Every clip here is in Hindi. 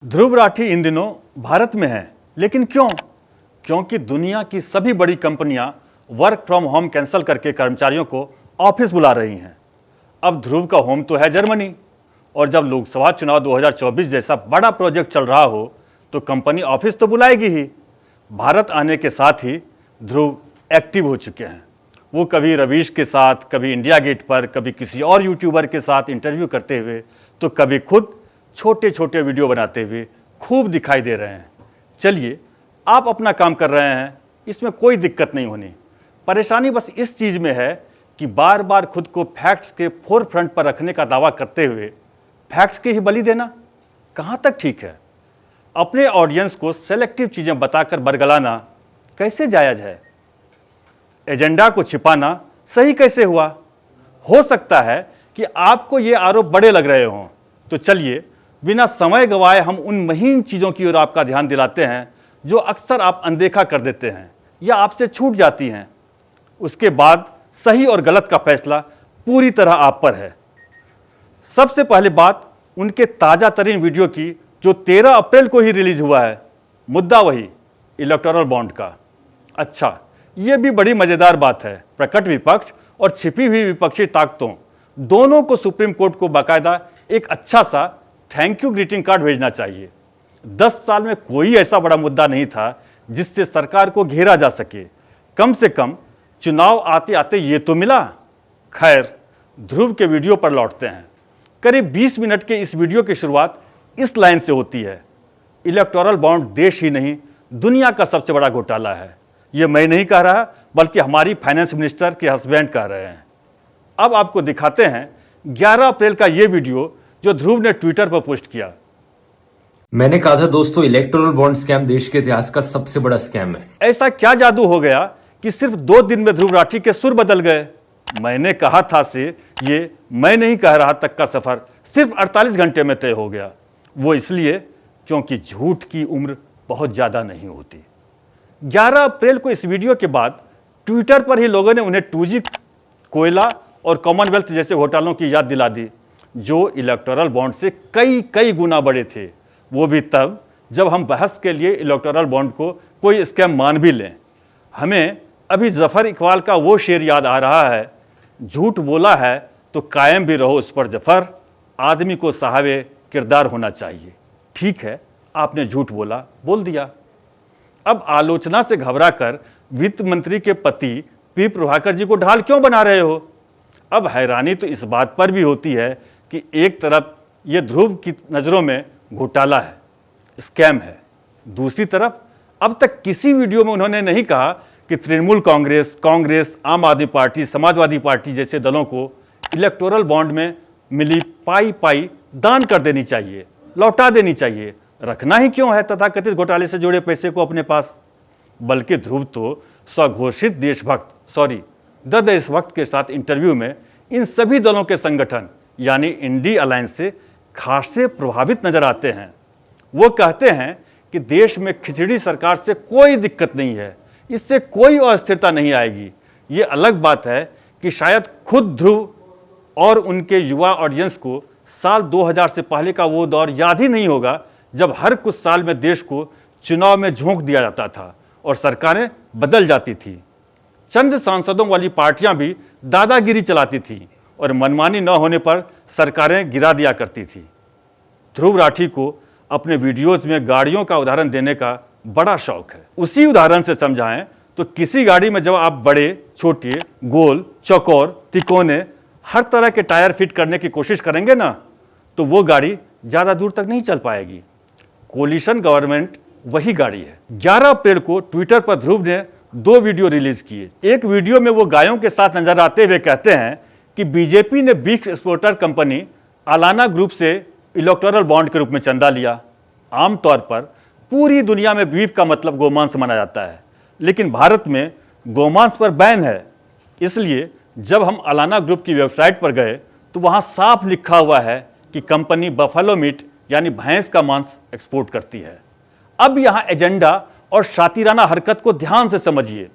ध्रुव राठी इन दिनों भारत में हैं, लेकिन क्यों? क्योंकि दुनिया की सभी बड़ी कंपनियां वर्क फ्रॉम होम कैंसिल करके कर्मचारियों को ऑफिस बुला रही हैं। अब ध्रुव का होम तो है जर्मनी, और जब लोकसभा चुनाव 2024 जैसा बड़ा प्रोजेक्ट चल रहा हो तो कंपनी ऑफिस तो बुलाएगी ही। भारत आने के साथ ही ध्रुव एक्टिव हो चुके हैं। वो कभी रवीश के साथ, कभी इंडिया गेट पर, कभी किसी और यूट्यूबर के साथ इंटरव्यू करते हुए, तो कभी खुद छोटे छोटे वीडियो बनाते हुए खूब दिखाई दे रहे हैं। चलिए, आप अपना काम कर रहे हैं, इसमें कोई दिक्कत नहीं होनी। परेशानी बस इस चीज़ में है कि बार बार खुद को फैक्ट्स के फोर फ्रंट पर रखने का दावा करते हुए फैक्ट्स की ही बलि देना कहाँ तक ठीक है? अपने ऑडियंस को सेलेक्टिव चीज़ें बताकर बरगलाना कैसे जायज़ है? एजेंडा को छिपाना सही कैसे हुआ? हो सकता है कि आपको ये आरोप बड़े लग रहे हों, तो चलिए बिना समय गंवाए हम उन महीन चीज़ों की ओर आपका ध्यान दिलाते हैं जो अक्सर आप अनदेखा कर देते हैं या आपसे छूट जाती हैं। उसके बाद सही और गलत का फैसला पूरी तरह आप पर है। सबसे पहले बात उनके ताज़ा तरीन वीडियो की जो 13 अप्रैल को ही रिलीज हुआ है। मुद्दा वही इलेक्टोरल बॉन्ड का। अच्छा, ये भी बड़ी मज़ेदार बात है। प्रकट विपक्ष और छिपी हुई विपक्षी ताकतों दोनों को सुप्रीम कोर्ट को बाकायदा एक अच्छा सा थैंक यू ग्रीटिंग कार्ड भेजना चाहिए। 10 साल में कोई ऐसा बड़ा मुद्दा नहीं था जिससे सरकार को घेरा जा सके। कम से कम चुनाव आते आते ये तो मिला। खैर, ध्रुव के वीडियो पर लौटते हैं। करीब 20 मिनट के इस वीडियो की शुरुआत इस लाइन से होती है, इलेक्टोरल बॉन्ड देश ही नहीं दुनिया का सबसे बड़ा घोटाला है। ये मैं नहीं कह रहा, बल्कि हमारी फाइनेंस मिनिस्टर के हस्बैंड कह रहे हैं। अब आपको दिखाते हैं 11 अप्रैल का ये वीडियो जो ध्रुव ने ट्विटर पर पोस्ट किया। मैंने कहा था दोस्तों, इलेक्टोरल बॉन्ड स्कैम देश के इतिहास का सबसे बड़ा स्कैम है। ऐसा क्या जादू हो गया कि सिर्फ 2 दिन में ध्रुव राठी के सुर बदल गए? मैंने कहा था से ये मैं नहीं कह रहा तक का सफर सिर्फ 48 घंटे में तय हो गया। वो इसलिए क्योंकि झूठ की उम्र बहुत ज्यादा नहीं होती। 11 अप्रैल को इस वीडियो के बाद ट्विटर पर ही लोगों ने उन्हें 2G, कोयला और कॉमनवेल्थ जैसे घोटालों की याद दिला दी, जो इलेक्टोरल बॉन्ड से कई गुना बड़े थे। वो भी तब जब हम बहस के लिए इलेक्टोरल बॉन्ड को कोई स्कैम मान भी लें। हमें अभी जफर इकबाल का वो शेर याद आ रहा है, झूठ बोला है तो कायम भी रहो उस पर जफर, आदमी को साहबे किरदार होना चाहिए। ठीक है, आपने झूठ बोला, बोल दिया। अब आलोचना से घबराकर वित्त मंत्री के पति पी प्रभाकर जी को ढाल क्यों बना रहे हो? अब हैरानी तो इस बात पर भी होती है कि एक तरफ ये ध्रुव की नज़रों में घोटाला है, स्कैम है, दूसरी तरफ अब तक किसी वीडियो में उन्होंने नहीं कहा कि तृणमूल कांग्रेस, आम आदमी पार्टी, समाजवादी पार्टी जैसे दलों को इलेक्टोरल बॉन्ड में मिली पाई दान कर देनी चाहिए, लौटा देनी चाहिए। रखना ही क्यों है तथाकथित घोटाले से जुड़े पैसे को अपने पास? बल्कि ध्रुव तो स्वघोषित द देशभक्त के साथ इंटरव्यू में इन सभी दलों के संगठन यानी इंडी अलायंस से खासे प्रभावित नजर आते हैं। वो कहते हैं कि देश में खिचड़ी सरकार से कोई दिक्कत नहीं है, इससे कोई अस्थिरता नहीं आएगी। ये अलग बात है कि शायद खुद ध्रुव और उनके युवा ऑडियंस को साल 2000 से पहले का वो दौर याद ही नहीं होगा जब हर कुछ साल में देश को चुनाव में झोंक दिया जाता था और सरकारें बदल जाती थी। चंद सांसदों वाली पार्टियां भी दादागिरी चलाती थी और मनमानी न होने पर सरकारें गिरा दिया करती थी। ध्रुव राठी को अपने वीडियोस में गाड़ियों का उदाहरण देने का बड़ा शौक है। उसी उदाहरण से समझाएं तो किसी गाड़ी में जब आप बड़े, छोटे, गोल, चौकोर, तिकोने हर तरह के टायर फिट करने की कोशिश करेंगे ना, तो वो गाड़ी ज़्यादा दूर तक नहीं चल पाएगी। कोलिशन गवर्नमेंट वही गाड़ी है। 11 अप्रैल को ट्विटर पर ध्रुव ने 2 वीडियो रिलीज किए। एक वीडियो में वो गायों के साथ नजर आते हुए कहते हैं कि बीजेपी ने beef exporter company Allana Group से इलेक्टोरल बॉन्ड के रूप में चंदा लिया। आमतौर पर पूरी दुनिया में बीफ का मतलब गोमांस माना जाता है, लेकिन भारत में गोमांस पर बैन है। इसलिए जब हम अलाना ग्रुप की वेबसाइट पर गए तो वहाँ साफ लिखा हुआ है कि कंपनी बफेलो मीट यानी भैंस का मांस एक्सपोर्ट करती है। अब यहाँ एजेंडा और शातिराना हरकत को ध्यान से समझिए।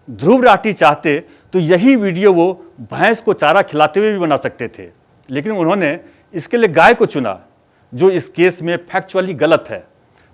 ध्रुव राठी चाहते तो यही वीडियो वो भैंस को चारा खिलाते हुए भी बना सकते थे, लेकिन उन्होंने इसके लिए गाय को चुना। जो इस केस में फैक्चुअली गलत है।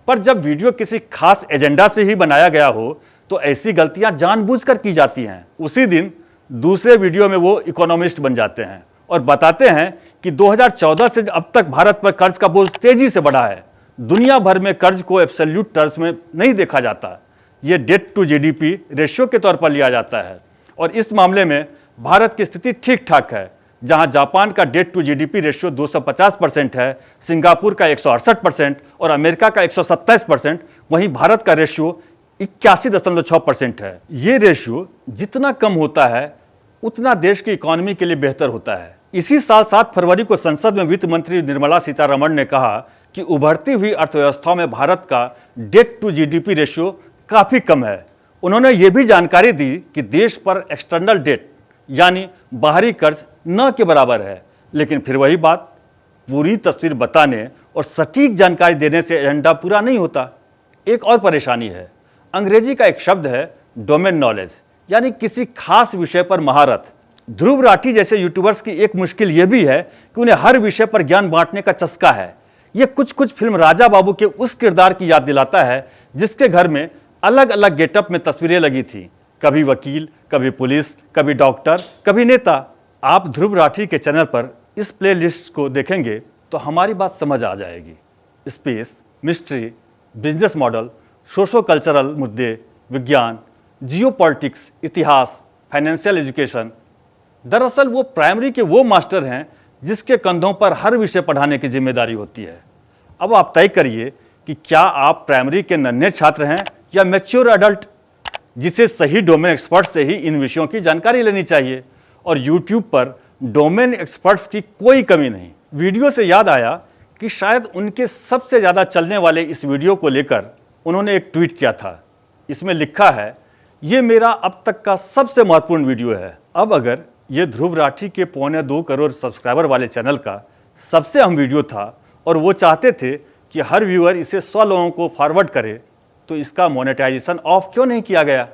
पर जब वीडियो किसी खास एजेंडा से ही बनाया गया हो तो ऐसी गलतियां जानबूझकर की जाती हैं। उसी दिन दूसरे वीडियो में वो इकोनॉमिस्ट बन जाते हैं और बताते हैं कि 2014 से अब तक भारत पर कर्ज का बोझ तेजी से बढ़ा है। दुनिया भर में कर्ज को एब्सोल्यूट टर्म्स में नहीं देखा जाता, ये डेट टू जीडीपी रेशियो के तौर पर लिया जाता है। और इस मामले में भारत की स्थिति ठीक ठाक है। जहां जापान का डेट टू जीडीपी रेशियो 250% है, सिंगापुर का 168% और अमेरिका का 127%, वहीं भारत का रेशियो 81.6% है। ये रेशियो जितना कम होता है उतना देश की इकोनॉमी के लिए बेहतर होता है। इसी साल 7 फरवरी को संसद में वित्त मंत्री निर्मला सीतारमण ने कहा कि उभरती हुई अर्थव्यवस्थाओं में भारत का डेट टू जीडीपी रेशियो काफी कम है। उन्होंने ये भी जानकारी दी कि देश पर एक्सटर्नल डेट यानी बाहरी कर्ज न के बराबर है। लेकिन फिर वही बात, पूरी तस्वीर बताने और सटीक जानकारी देने से एजेंडा पूरा नहीं होता। एक और परेशानी है, अंग्रेजी का एक शब्द है डोमेन नॉलेज, यानी किसी खास विषय पर महारत। ध्रुव राठी जैसे यूट्यूबर्स की एक मुश्किल यह भी है कि उन्हें हर विषय पर ज्ञान बांटने का चस्का है। ये कुछ फिल्म राजा बाबू के उस किरदार की याद दिलाता है जिसके घर में अलग अलग गेटअप में तस्वीरें लगी थी, कभी वकील, कभी पुलिस, कभी डॉक्टर, कभी नेता। आप ध्रुव राठी के चैनल पर इस प्लेलिस्ट को देखेंगे तो हमारी बात समझ आ जाएगी। Space, mystery, business model, socio cultural मुद्दे, विज्ञान, जियोपॉलिटिक्स, इतिहास, फाइनेंशियल एजुकेशन। दरअसल वो प्राइमरी के वो मास्टर हैं जिसके कंधों पर हर विषय पढ़ाने की जिम्मेदारी होती है। अब आप तय करिए कि क्या आप प्राइमरी के नन्हे छात्र हैं या मैच्योर अडल्ट, जिसे सही डोमेन एक्सपर्ट से ही इन विषयों की जानकारी लेनी चाहिए। और YouTube पर डोमेन एक्सपर्ट्स की कोई कमी नहीं। वीडियो से याद आया कि शायद उनके सबसे ज़्यादा चलने वाले इस वीडियो को लेकर उन्होंने एक ट्वीट किया था। इसमें लिखा है, ये मेरा अब तक का सबसे महत्वपूर्ण वीडियो है। अब अगर ये ध्रुव राठी के 2.25 करोड़ सब्सक्राइबर वाले चैनल का सबसे अहम वीडियो था और वो चाहते थे कि हर व्यूअर इसे 100 लोगों को फॉरवर्ड करे, तो इसका मोनेटाइजेशन ऑफ क्यों नहीं किया गया?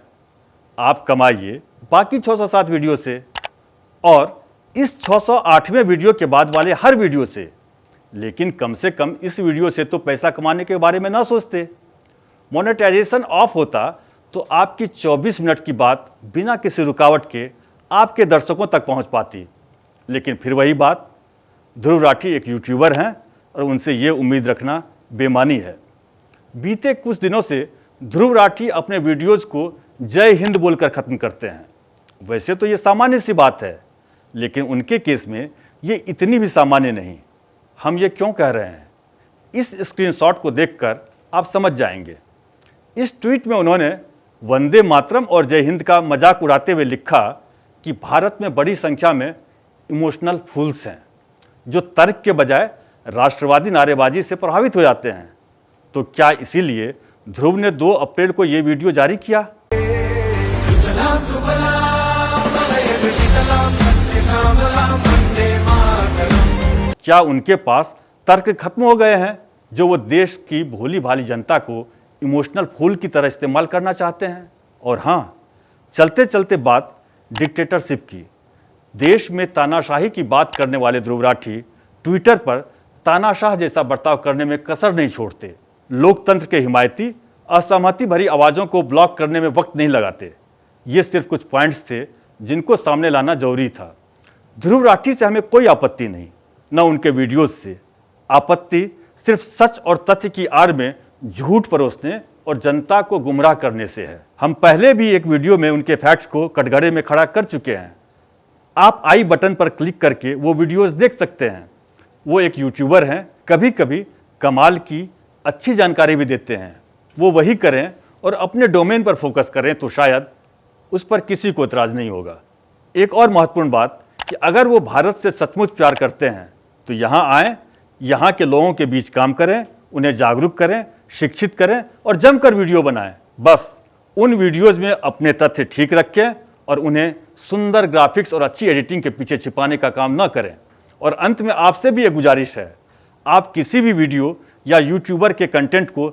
आप कमाइए बाकी 607 वीडियो से और इस 608वें वीडियो के बाद वाले हर वीडियो से, लेकिन कम से कम इस वीडियो से तो पैसा कमाने के बारे में ना सोचते। मोनेटाइजेशन ऑफ होता तो आपकी 24 मिनट की बात बिना किसी रुकावट के आपके दर्शकों तक पहुंच पाती। लेकिन फिर वही बात, ध्रुव राठी एक यूट्यूबर हैं और उनसे ये उम्मीद रखना बेमानी है। बीते कुछ दिनों से ध्रुव राठी अपने वीडियोज़ को जय हिंद बोलकर ख़त्म करते हैं। वैसे तो ये सामान्य सी बात है, लेकिन उनके केस में ये इतनी भी सामान्य नहीं। हम ये क्यों कह रहे हैं, इस स्क्रीनशॉट को देखकर आप समझ जाएंगे। इस ट्वीट में उन्होंने वंदे मातरम और जय हिंद का मजाक उड़ाते हुए लिखा कि भारत में बड़ी संख्या में इमोशनल फूल्स हैं जो तर्क के बजाय राष्ट्रवादी नारेबाजी से प्रभावित हो जाते हैं। तो क्या इसीलिए ध्रुव ने 2 अप्रैल को ये वीडियो जारी किया? क्या उनके पास तर्क खत्म हो गए हैं जो वो देश की भोली भाली जनता को इमोशनल फूल की तरह इस्तेमाल करना चाहते हैं? और हाँ, चलते चलते बात डिक्टेटरशिप की। देश में तानाशाही की बात करने वाले ध्रुव राठी ट्विटर पर तानाशाह जैसा बर्ताव करने में कसर नहीं छोड़ते। लोकतंत्र के हिमायती असहमति भरी आवाज़ों को ब्लॉक करने में वक्त नहीं लगाते। ये सिर्फ कुछ पॉइंट्स थे जिनको सामने लाना जरूरी था। ध्रुव राठी से हमें कोई आपत्ति नहीं, न उनके वीडियोस से। आपत्ति सिर्फ सच और तथ्य की आड़ में झूठ परोसने और जनता को गुमराह करने से है। हम पहले भी एक वीडियो में उनके फैक्ट्स को कटघरे में खड़ा कर चुके हैं। आप आई बटन पर क्लिक करके वो वीडियोस देख सकते हैं। वो एक यूट्यूबर हैं, कभी कभी कमाल की अच्छी जानकारी भी देते हैं। वो वही करें और अपने डोमेन पर फोकस करें तो शायद उस पर किसी को इतराज़ नहीं होगा। एक और महत्वपूर्ण बात कि अगर वो भारत से सचमुच प्यार करते हैं तो यहाँ आएँ, यहाँ के लोगों के बीच काम करें, उन्हें जागरूक करें, शिक्षित करें और जमकर वीडियो बनाएं। बस उन वीडियोज़ में अपने तथ्य ठीक रखें और उन्हें सुंदर ग्राफिक्स और अच्छी एडिटिंग के पीछे छिपाने का काम न करें। और अंत में आपसे भी एक गुजारिश है, आप किसी भी वीडियो या यूट्यूबर के कंटेंट को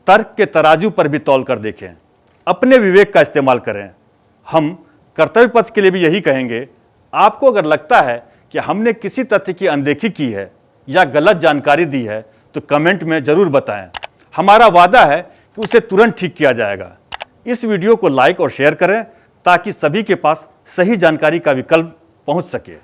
तर्क के तराजू पर भी तौल कर देखें, अपने विवेक का इस्तेमाल करें। हम कर्तव्य पथ के लिए भी यही कहेंगे, आपको अगर लगता है कि हमने किसी तथ्य की अनदेखी की है या गलत जानकारी दी है तो कमेंट में जरूर बताएं। हमारा वादा है कि उसे तुरंत ठीक किया जाएगा। इस वीडियो को लाइक और शेयर करें ताकि सभी के पास सही जानकारी का विकल्प पहुंच सके।